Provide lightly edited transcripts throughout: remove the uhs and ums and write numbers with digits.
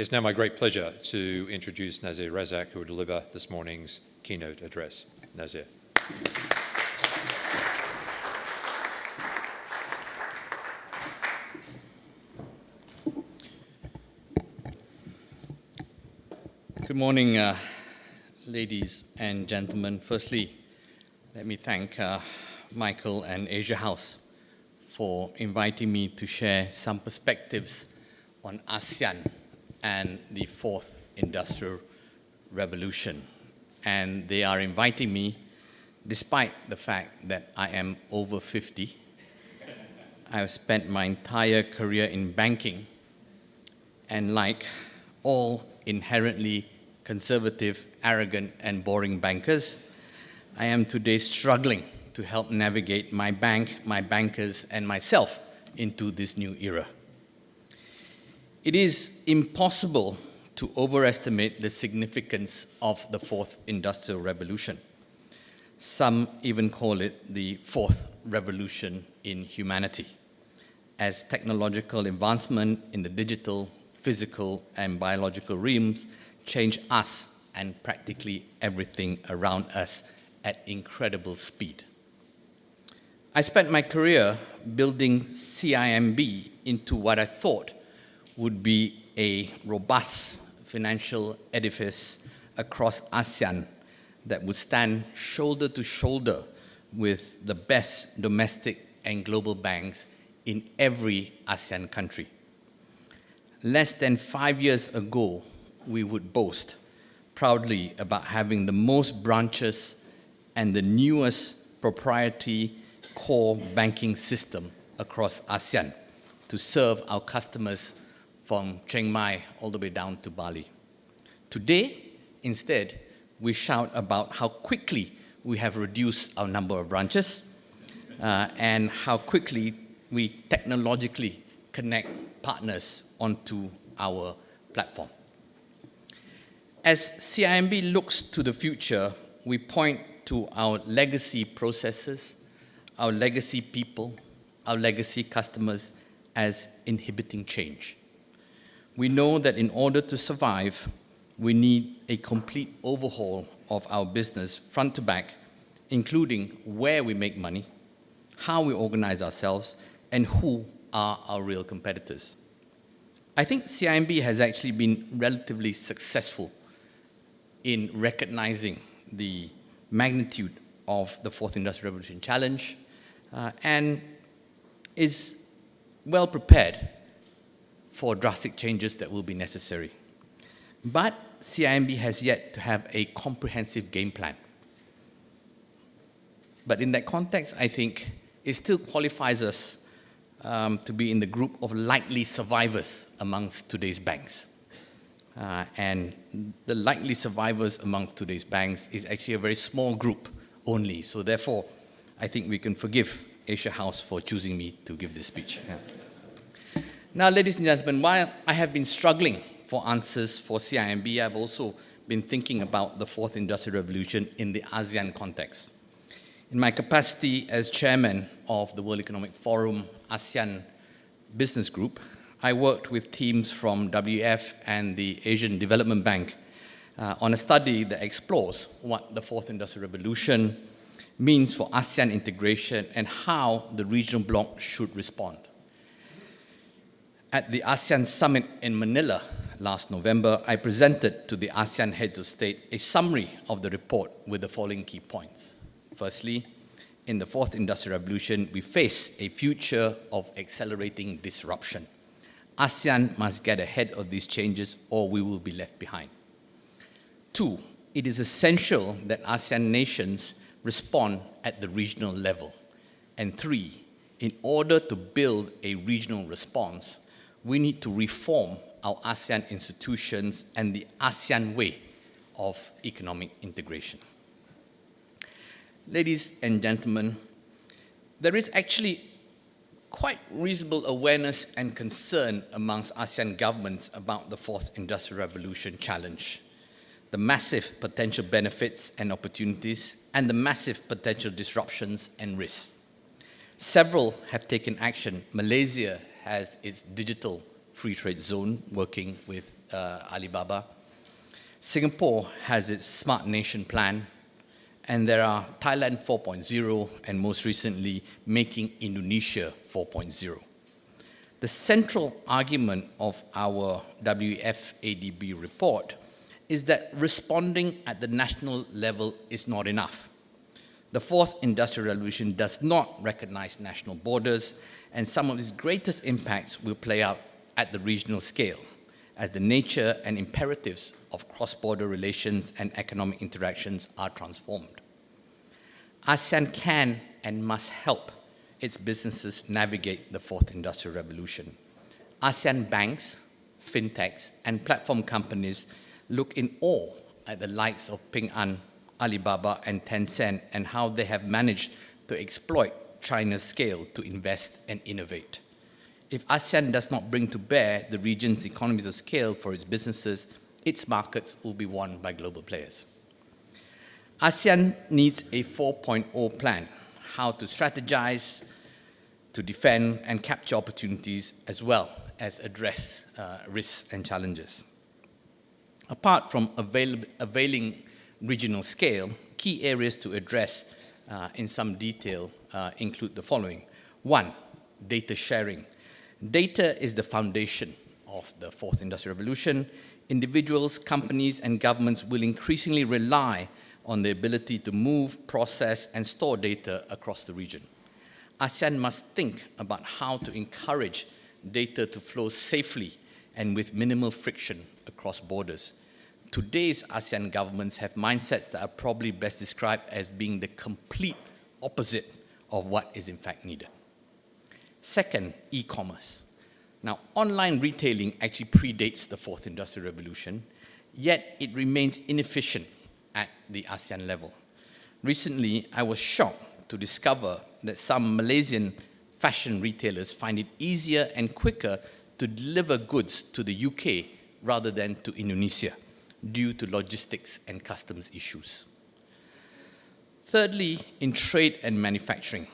It's now my great pleasure to introduce Nazir Razak, who will deliver this morning's keynote address. Nazir. Good morning, ladies and gentlemen. Firstly, let me thank Michael and Asia House for inviting me to share some perspectives on ASEAN and the fourth industrial revolution. And they are inviting me despite the fact that I am over 50. I have spent my entire career in banking, and like all inherently conservative, arrogant, and boring bankers, I am today struggling to help navigate my bank, my bankers, and myself into this new era. It is impossible to overestimate the significance of the fourth industrial revolution. Some even call it the fourth revolution in humanity, as technological advancement in the digital, physical, and biological realms change us and practically everything around us at incredible speed. I spent my career building CIMB into what I thought would be a robust financial edifice across ASEAN that would stand shoulder to shoulder with the best domestic and global banks in every ASEAN country. Less than 5 years ago, we would boast proudly about having the most branches and the newest proprietary core banking system across ASEAN to serve our customers from Chiang Mai all the way down to Bali. Today, instead, we shout about how quickly we have reduced our number of branches and how quickly we technologically connect partners onto our platform. As CIMB looks to the future, we point to our legacy processes, our legacy people, our legacy customers as inhibiting change. We know that in order to survive, we need a complete overhaul of our business front to back, including where we make money, how we organize ourselves, and who are our real competitors. I think CIMB has actually been relatively successful in recognizing the magnitude of the fourth industrial revolution challenge and is well prepared for drastic changes that will be necessary. But CIMB has yet to have a comprehensive game plan. But in that context, I think it still qualifies us to be in the group of likely survivors amongst today's banks. And the likely survivors amongst today's banks is actually a very small group only. So therefore, I think we can forgive Asia House for choosing me to give this speech. Yeah. Now, ladies and gentlemen, while I have been struggling for answers for CIMB, I've also been thinking about the fourth industrial revolution in the ASEAN context. In my capacity as chairman of the World Economic Forum ASEAN Business Group, I worked with teams from WEF and the Asian Development Bank on a study that explores what the fourth industrial revolution means for ASEAN integration and how the regional bloc should respond. At the ASEAN Summit in Manila last November, I presented to the ASEAN heads of state a summary of the report with the following key points. Firstly, in the fourth industrial revolution, we face a future of accelerating disruption. ASEAN must get ahead of these changes or we will be left behind. 2, it is essential that ASEAN nations respond at the regional level. And 3, in order to build a regional response, we need to reform our ASEAN institutions and the ASEAN way of economic integration. Ladies and gentlemen, there is actually quite reasonable awareness and concern amongst ASEAN governments about the fourth industrial revolution challenge, the massive potential benefits and opportunities, and the massive potential disruptions and risks. Several have taken action. Malaysia has its digital free trade zone working with Alibaba. Singapore has its Smart Nation plan, and there are Thailand 4.0 and most recently Making Indonesia 4.0. The central argument of our WFADB report is that responding at the national level is not enough. The fourth industrial revolution does not recognize national borders, and some of its greatest impacts will play out at the regional scale, as the nature and imperatives of cross-border relations and economic interactions are transformed. ASEAN can and must help its businesses navigate the fourth industrial revolution. ASEAN banks, fintechs, and platform companies look in awe at the likes of Ping An, Alibaba, and Tencent, and how they have managed to exploit China's scale to invest and innovate. If ASEAN does not bring to bear the region's economies of scale for its businesses, its markets will be won by global players. ASEAN needs a 4.0 plan, how to strategize, to defend and capture opportunities, as well as address risks and challenges. Apart from availing regional scale, key areas to address in some detail include the following. One, data sharing. Data is the foundation of the fourth industrial revolution. Individuals, companies, and governments will increasingly rely on the ability to move, process, and store data across the region. ASEAN must think about how to encourage data to flow safely and with minimal friction across borders. Today's ASEAN governments have mindsets that are probably best described as being the complete opposite of what is in fact needed. Second, e-commerce. Now, online retailing actually predates the fourth industrial revolution, yet it remains inefficient at the ASEAN level. Recently, I was shocked to discover that some Malaysian fashion retailers find it easier and quicker to deliver goods to the UK rather than to Indonesia due to logistics and customs issues. Thirdly, in trade and manufacturing,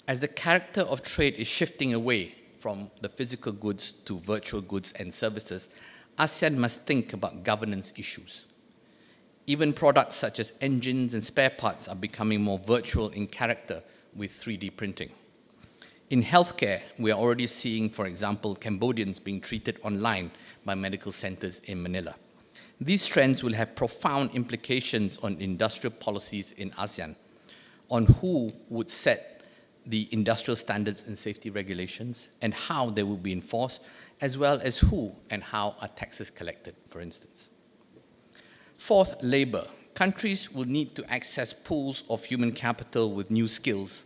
as the character of trade is shifting away from the physical goods to virtual goods and services, ASEAN must think about governance issues. Even products such as engines and spare parts are becoming more virtual in character with 3D printing. In healthcare, we are already seeing, for example, Cambodians being treated online by medical centers in Manila. These trends will have profound implications on industrial policies in ASEAN, on who would set the industrial standards and safety regulations and how they will be enforced, as well as who and how are taxes collected, for instance. Fourth, labor. Countries will need to access pools of human capital with new skills,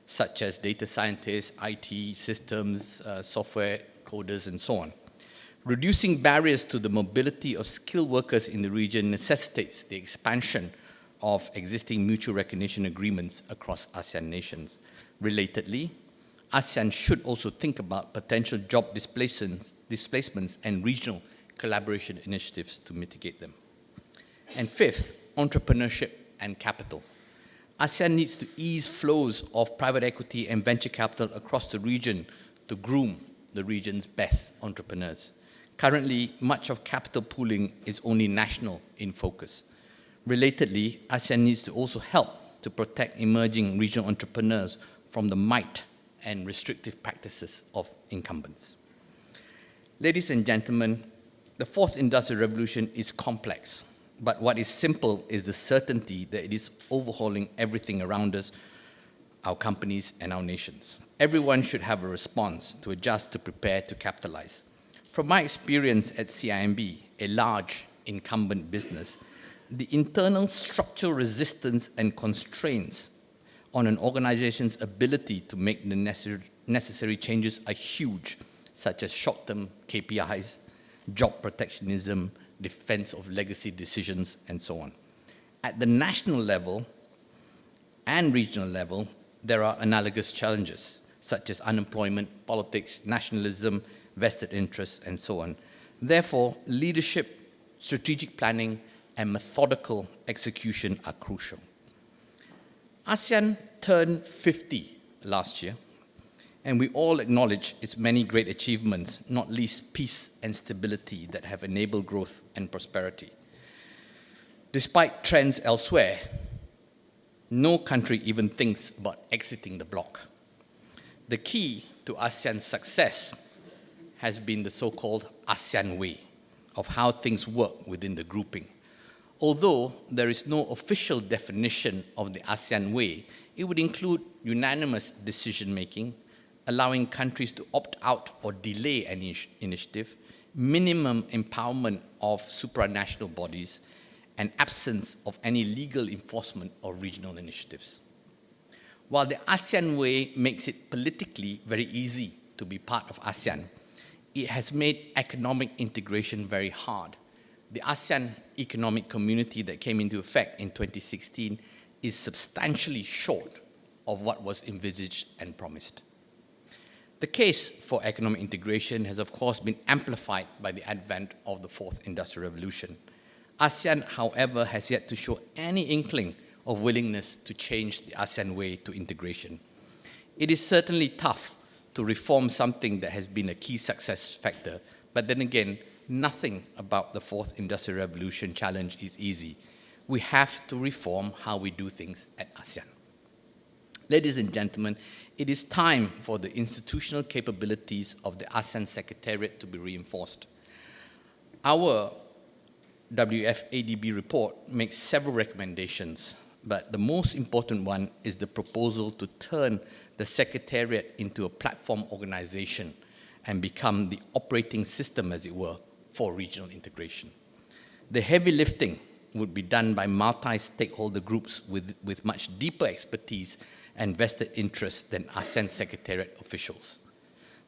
such as data scientists, IT systems, software coders, and so on. Reducing barriers to the mobility of skilled workers in the region necessitates the expansion of existing mutual recognition agreements across ASEAN nations. Relatedly, ASEAN should also think about potential job displacements and regional collaboration initiatives to mitigate them. And fifth, entrepreneurship and capital. ASEAN needs to ease flows of private equity and venture capital across the region to groom the region's best entrepreneurs. Currently, much of capital pooling is only national in focus. Relatedly, ASEAN needs to also help to protect emerging regional entrepreneurs from the might and restrictive practices of incumbents. Ladies and gentlemen, the fourth industrial revolution is complex, but what is simple is the certainty that it is overhauling everything around us, our companies and our nations. Everyone should have a response to adjust, to prepare, to capitalize. From my experience at CIMB, a large incumbent business, the internal structural resistance and constraints on an organization's ability to make the necessary changes are huge, such as short-term KPIs, job protectionism, defense of legacy decisions, and so on. At the national level and regional level, there are analogous challenges, such as unemployment, politics, nationalism, vested interests, and so on. Therefore, leadership, strategic planning, and methodical execution are crucial. ASEAN turned 50 last year, and we all acknowledge its many great achievements, not least peace and stability that have enabled growth and prosperity. Despite trends elsewhere, no country even thinks about exiting the bloc. The key to ASEAN's success has been the so-called ASEAN way of how things work within the grouping. Although there is no official definition of the ASEAN way, it would include unanimous decision-making, allowing countries to opt out or delay any initiative, minimum empowerment of supranational bodies, and absence of any legal enforcement of regional initiatives. While the ASEAN way makes it politically very easy to be part of ASEAN, it has made economic integration very hard. The ASEAN Economic Community that came into effect in 2016 is substantially short of what was envisaged and promised. The case for economic integration has, of course, been amplified by the advent of the Fourth Industrial Revolution. ASEAN, however, has yet to show any inkling of willingness to change the ASEAN way to integration. It is certainly tough to reform something that has been a key success factor, but then again, nothing about the Fourth Industrial Revolution challenge is easy. We have to reform how we do things at ASEAN. Ladies and gentlemen, it is time for the institutional capabilities of the ASEAN Secretariat to be reinforced. Our WFADB report makes several recommendations, but the most important one is the proposal to turn the Secretariat into a platform organization and become the operating system, as it were, for regional integration. The heavy lifting would be done by multi-stakeholder groups with much deeper expertise and vested interest than ASEAN Secretariat officials.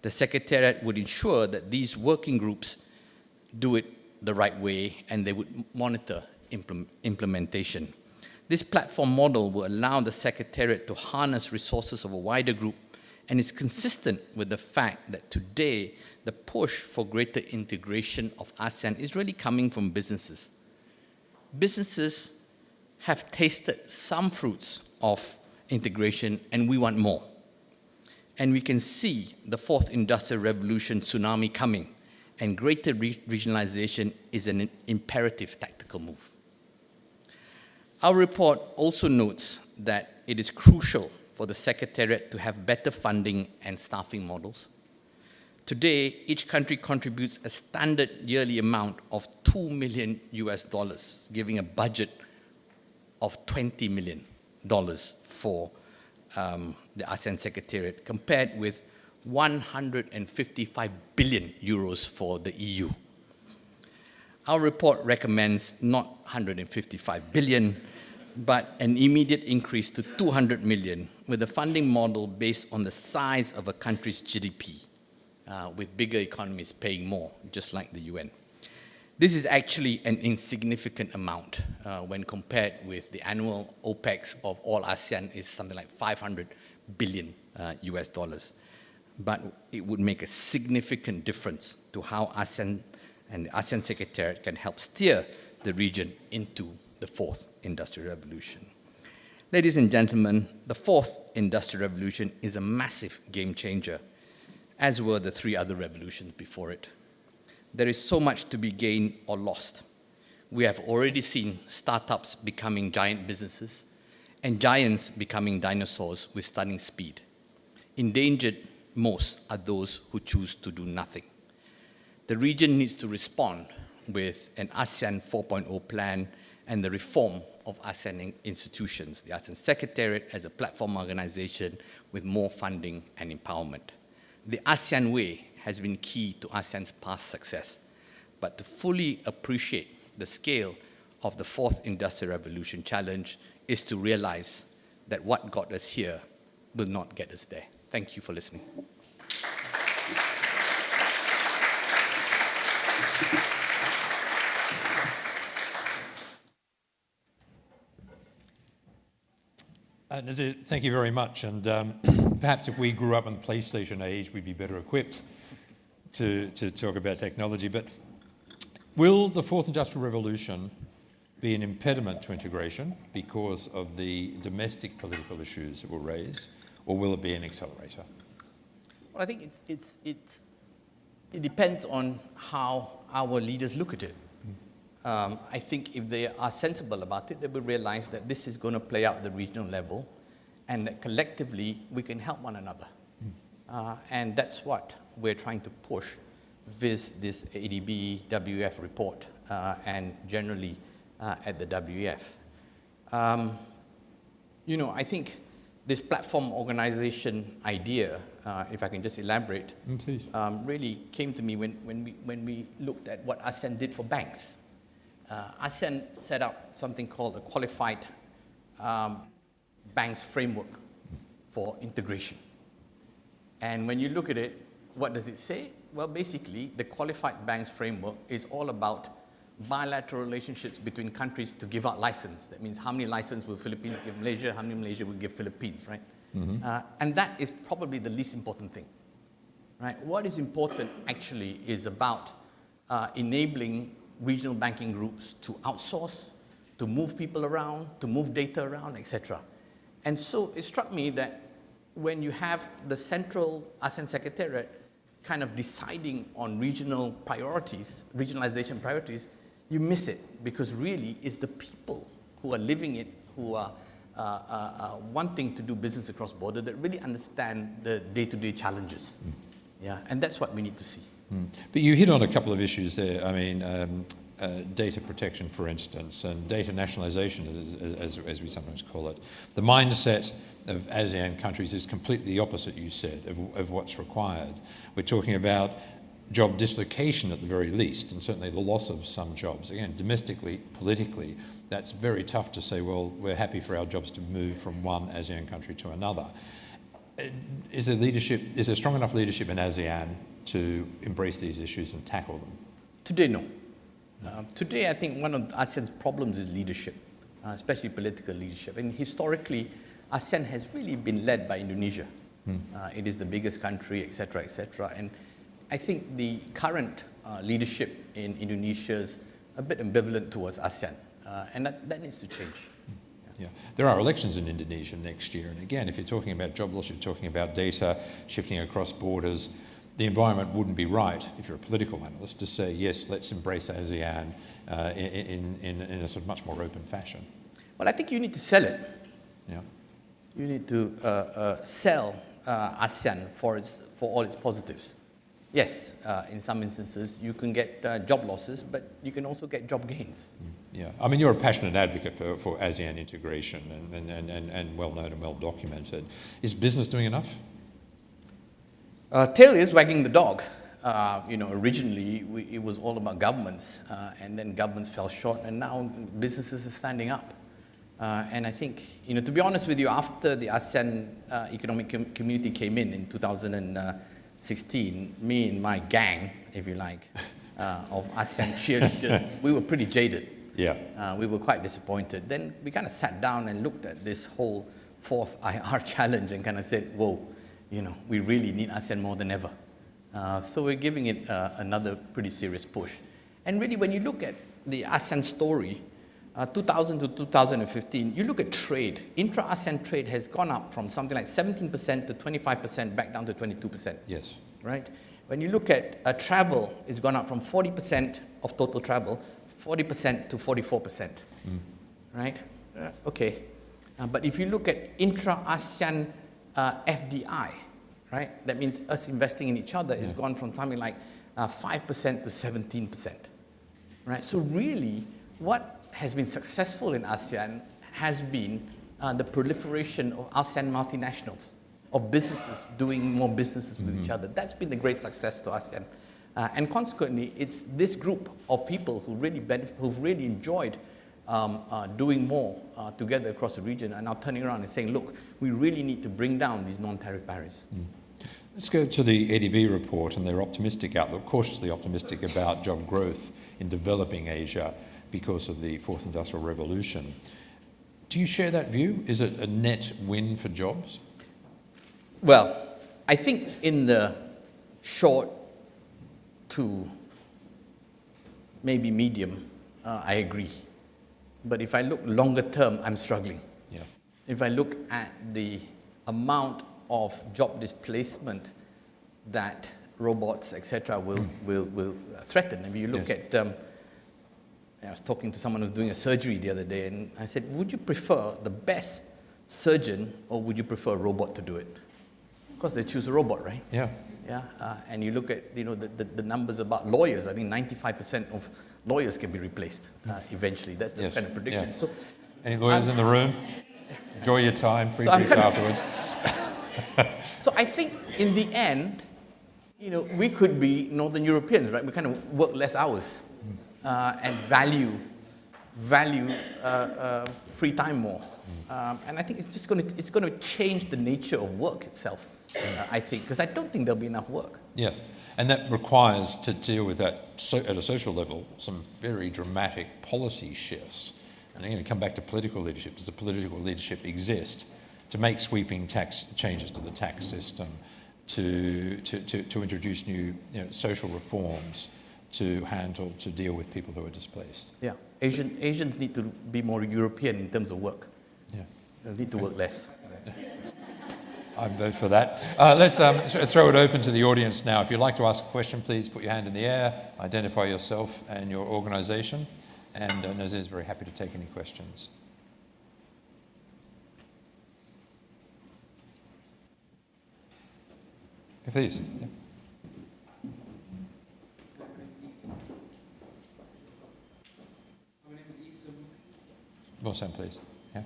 The Secretariat would ensure that these working groups do it the right way and they would monitor implementation. This platform model will allow the Secretariat to harness resources of a wider group and is consistent with the fact that today the push for greater integration of ASEAN is really coming from businesses. Businesses have tasted some fruits of integration and we want more. And we can see the Fourth Industrial Revolution tsunami coming, and greater regionalization is an imperative tactical move. Our report also notes that it is crucial for the Secretariat to have better funding and staffing models. Today, each country contributes a standard yearly amount of $2 million, giving a budget of $20 million for the ASEAN Secretariat, compared with 155 billion euros for the EU. Our report recommends not 155 billion, but an immediate increase to 200 million, with a funding model based on the size of a country's GDP, with bigger economies paying more, just like the UN. This is actually an insignificant amount when compared with the annual OPEX of all ASEAN is something like 500 billion US dollars. But it would make a significant difference to how ASEAN and the ASEAN Secretariat can help steer the region into the Fourth Industrial Revolution. Ladies and gentlemen, the Fourth Industrial Revolution is a massive game changer, as were the three other revolutions before it. There is so much to be gained or lost. We have already seen startups becoming giant businesses and giants becoming dinosaurs with stunning speed. Endangered most are those who choose to do nothing. The region needs to respond with an ASEAN 4.0 plan and the reform of ASEAN institutions, the ASEAN Secretariat as a platform organization with more funding and empowerment. The ASEAN way has been key to ASEAN's past success, but to fully appreciate the scale of the Fourth Industrial Revolution challenge is to realize that what got us here will not get us there. Thank you for listening. Nazir, thank you very much. And perhaps if we grew up in the PlayStation age, we'd be better equipped to talk about technology. But will the Fourth Industrial Revolution be an impediment to integration because of the domestic political issues it will raise, or will it be an accelerator? Well, I think it depends on how our leaders look at it. I think if they are sensible about it, they will realize that this is going to play out at the regional level and that collectively we can help one another. And that's what we're trying to push with this ADB WF report and generally at the WF. I think this platform organization idea, if I can just elaborate, Please. really came to me when we looked at what ASEAN did for banks. ASEAN set up something called a Qualified Banks Framework for Integration. And when you look at it, what does it say? Well, basically, the Qualified Banks Framework is all about bilateral relationships between countries to give out license. That means how many licenses will Philippines give Malaysia, how many Malaysia will give Philippines, right? And that is probably the least important thing, right? What is important actually is about enabling regional banking groups to outsource, to move people around, to move data around, etc. And so it struck me that when you have the central ASEAN Secretariat kind of deciding on regional priorities, regionalization priorities, you miss it because really it's the people who are living it, who are wanting to do business across border that really understand the day-to-day challenges. Yeah, and that's what we need to see. But you hit on a couple of issues there. I mean, data protection, for instance, and data nationalization, as we sometimes call it. The mindset of ASEAN countries is completely the opposite, you said, of what's required. We're talking about job dislocation at the very least, and certainly the loss of some jobs. Again, domestically, politically, that's very tough to say, well, we're happy for our jobs to move from one ASEAN country to another. Is there strong enough leadership in ASEAN to embrace these issues and tackle them? Today, no. Today, I think one of ASEAN's problems is leadership, especially political leadership. And historically, ASEAN has really been led by Indonesia. It is the biggest country, et cetera, et cetera. And I think the current leadership in Indonesia is a bit ambivalent towards ASEAN, and that needs to change. Yeah. There are elections in Indonesia next year, and again, if you're talking about job loss, you're talking about data shifting across borders, the environment wouldn't be right, if you're a political analyst, to say, yes, let's embrace ASEAN in a sort of much more open fashion. Well, I think you need to sell it. Yeah. You need to sell ASEAN for all its positives. Yes, in some instances, you can get job losses, but you can also get job gains. Yeah, I mean, you're a passionate advocate for ASEAN integration and well-known and well-documented. Is business doing enough? Tail is wagging the dog. Originally, it was all about governments, and then governments fell short, and now businesses are standing up. And I think, to be honest with you, after the ASEAN Economic Community came in 2016, me and my gang, if you like, of ASEAN cheerleaders, we were pretty jaded. Yeah. We were quite disappointed. Then we kind of sat down and looked at this whole fourth IR challenge and kind of said, whoa, we really need ASEAN more than ever. So we're giving it another pretty serious push. And really, when you look at the ASEAN story, 2000 to 2015, you look at trade. Intra-ASEAN trade has gone up from something like 17% to 25%, back down to 22%. Yes. Right? When you look at travel, it's gone up from 40% of total travel, 40% to 44%. Right? Okay. But if you look at intra-ASEAN FDI, right? That means us investing in each other has gone from something like 5% to 17%. Right? So really, what has been successful in ASEAN has been the proliferation of ASEAN multinationals, of businesses doing more businesses with each other. That's been the great success to ASEAN. And consequently, it's this group of people who really who've really enjoyed doing more together across the region are now turning around and saying, look, we really need to bring down these non-tariff barriers. Let's go to the ADB report and their optimistic outlook, cautiously optimistic about job growth in developing Asia because of the Fourth Industrial Revolution. Do you share that view? Is it a net win for jobs? Well, I think in the short to maybe medium, I agree. But if I look longer term, I'm struggling. Yeah. If I look at the amount of job displacement that robots, etc., will threaten. I mean, you look Yes. at, I was talking to someone who was doing a surgery the other day, and I said, would you prefer the best surgeon, or would you prefer a robot to do it? Of course, they choose a robot, right? Yeah. Yeah, and you look at the numbers about lawyers. I think 95% of lawyers can be replaced eventually. That's the Yes, kind of prediction. yeah. So, Any lawyers in the room? Enjoy your time. Free So I'm drinks gonna- afterwards. so I think in the end, we could be Northern Europeans, right? We kind of work less hours and value free time more. And I think it's going to change the nature of work itself. I think, because I don't think there'll be enough work. Yes, and that requires, to deal with that at a social level, some very dramatic policy shifts. And I'm going to come back to political leadership. Does the political leadership exist to make sweeping tax changes to the tax system, to introduce new social reforms, to deal with people who are displaced? Yeah, Asians need to be more European in terms of work. Yeah. They need to work less. I vote for that. Let's throw it open to the audience now. If you'd like to ask a question, please put your hand in the air, identify yourself and your organisation, and Nazir is very happy to take any questions. Please. Yeah. My name is Isam. More sound, please. Yeah.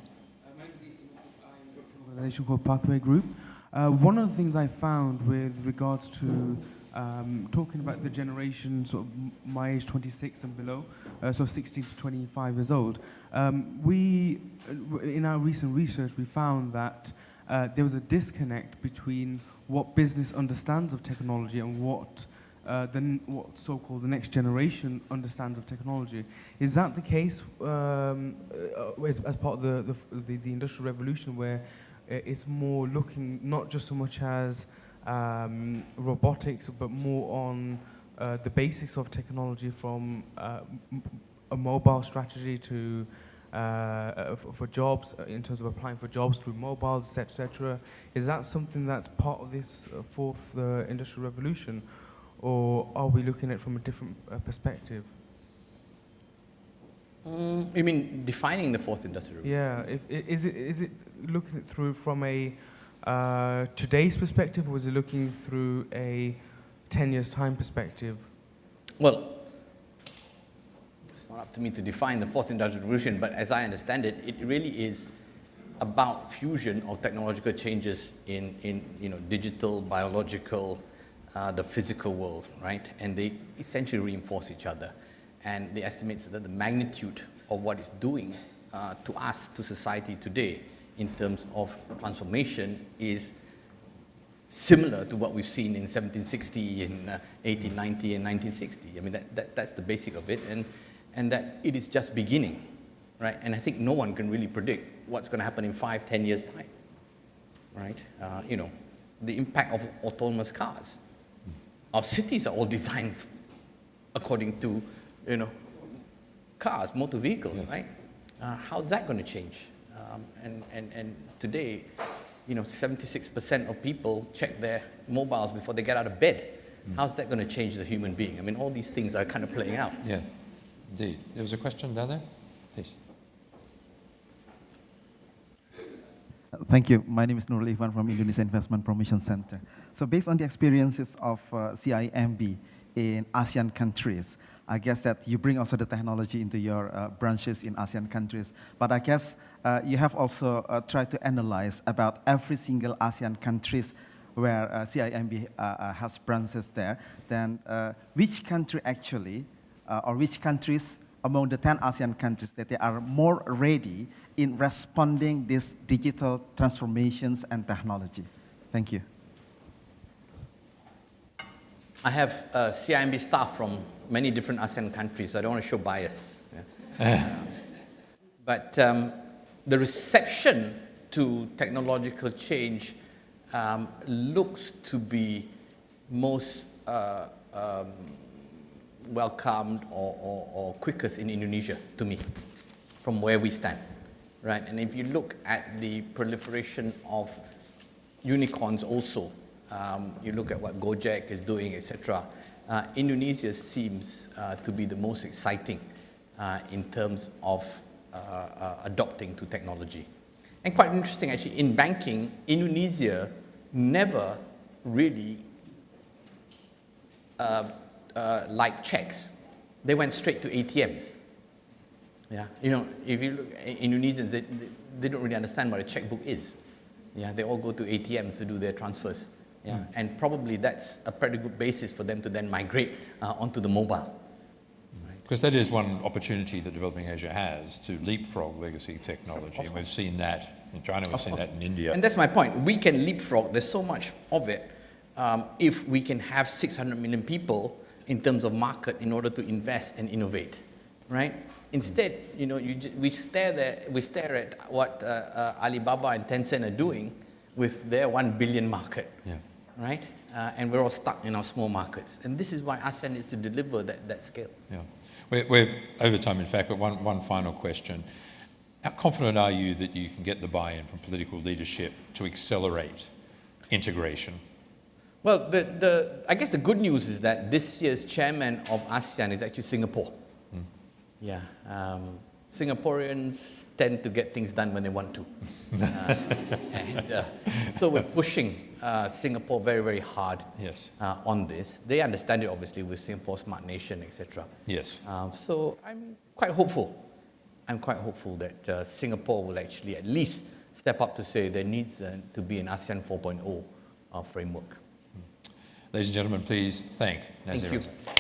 My name is Isam. I work for an organization called Pathway Group. One of the things I found with regards to talking about the generation, sort of my age, 26 and below, so 16 to 25 years old, in our recent research, we found that there was a disconnect between what business understands of technology and what so-called the next generation understands of technology. Is that the case as part of the Industrial Revolution, where it's more looking not just so much as robotics, but more on the basics of technology, from a mobile strategy to for jobs, in terms of applying for jobs through mobiles, etc. Is that something that's part of this fourth industrial revolution, or are we looking at it from a different perspective? You mean defining the fourth industrial revolution? Yeah, is it looking at through from a today's perspective, or is it looking through a 10 years time perspective? Well, it's not up to me to define the fourth industrial revolution, but as I understand it, it really is about fusion of technological changes in digital, biological, the physical world, right? And they essentially reinforce each other. And the estimates that the magnitude of what it's doing to us, to society today, in terms of transformation, is similar to what we've seen in 1760, in 1890, and 1960. I mean, that's the basic of it, and that it is just beginning, right? And I think no one can really predict what's going to happen in 5-10 years' time, right? The impact of autonomous cars. Our cities are all designed according to, cars, motor vehicles, right? How's that going to change? And today, 76% of people check their mobiles before they get out of bed. How's that going to change the human being? I mean, all these things are kind of playing out. Yeah, indeed. There was a question down there? Please. Thank you. My name is Nurul Ivan from Indonesia Investment Promotion Center. So based on the experiences of CIMB in ASEAN countries, I guess that you bring also the technology into your branches in ASEAN countries. But I guess you have also tried to analyze about every single ASEAN countries where CIMB has branches there. Then which country actually, or which countries among the 10 ASEAN countries that they are more ready in responding these digital transformations and technology? Thank you. I have CIMB staff from many different ASEAN countries, so I don't want to show bias. Yeah. But the reception to technological change looks to be most welcomed or quickest in Indonesia, to me, from where we stand, right? And if you look at the proliferation of unicorns also You look at what Gojek is doing, etc. Indonesia seems to be the most exciting in terms of adopting to technology. And quite interesting, actually, in banking, Indonesia never really liked checks. They went straight to ATMs. Yeah, you know, if you look at Indonesians, they don't really understand what a checkbook is. Yeah, they all go to ATMs to do their transfers. Yeah, and probably that's a pretty good basis for them to then migrate onto the mobile. Because that is one opportunity that developing Asia has to leapfrog legacy technology. And we've seen that in China, we've seen that in India. And that's my point. We can leapfrog. There's so much of it if we can have 600 million people in terms of market in order to invest and innovate, right? Instead, you know, we stare at what Alibaba and Tencent are doing with their 1 billion market, right? And we're all stuck in our small markets. And this is why ASEAN needs to deliver that scale. Yeah. We're over time, in fact, but one final question. How confident are you that you can get the buy-in from political leadership to accelerate integration? Well, I guess the good news is that this year's chairman of ASEAN is actually Singapore. Yeah, Singaporeans tend to get things done when they want to. So we're pushing Singapore very, very hard on this. They understand it, obviously, with Singapore Smart Nation, etc. Yes. So I'm quite hopeful. I'm quite hopeful that Singapore will actually at least step up to say there needs to be an ASEAN 4.0 framework. Ladies and gentlemen, please thank Nazir Razak.